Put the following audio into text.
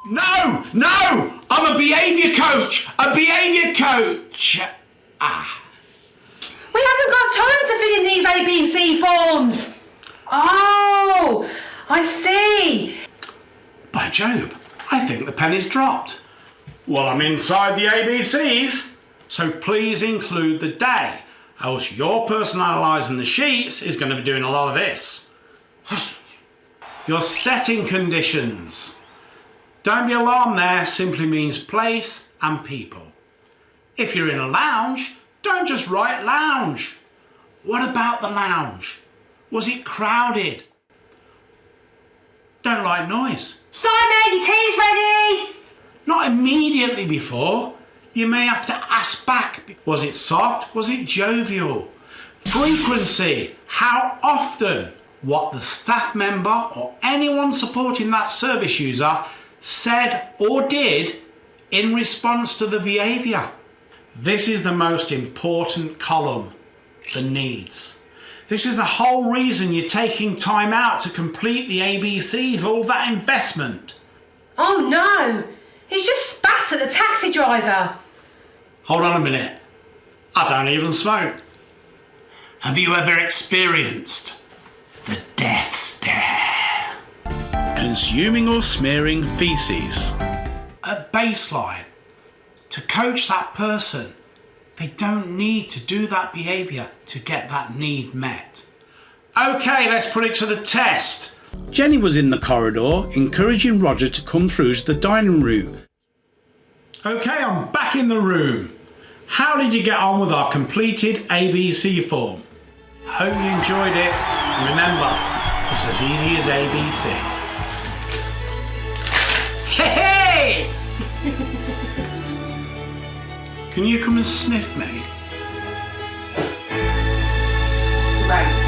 No! No! I'm a behaviour coach! A behaviour coach! We haven't got time to fill in these ABC forms. Oh, I see. By Job, I think the penny's dropped. Well, I'm inside the ABCs, so please include the day, else your person analysing the sheets is going to be doing a lot of this. Your setting conditions. Don't be alarmed there, simply means place and people. If you're in a lounge, don't just write lounge. What about the lounge? Was it crowded? Don't like noise. Simon, your tea's ready. Not immediately before. You may have to ask back. Was it soft? Was it jovial? Frequency. How often? What the staff member or anyone supporting that service user said or did in response to the behaviour. This is the most important column, the needs. This is the whole reason you're taking time out to complete the ABCs, all that investment. Oh no, he's just spat at the taxi driver. Hold on a minute. I don't even smoke. Have you ever experienced the death stare? Consuming or smearing feces. At baseline, to coach that person, they don't need to do that behaviour to get that need met. Okay, let's put it to the test. Jenny was in the corridor, encouraging Roger to come through to the dining room. Okay, I'm back in the room. How did you get on with our completed ABC form? Hope you enjoyed it. Remember, it's as easy as ABC. Hey! Can you come and sniff me? Right.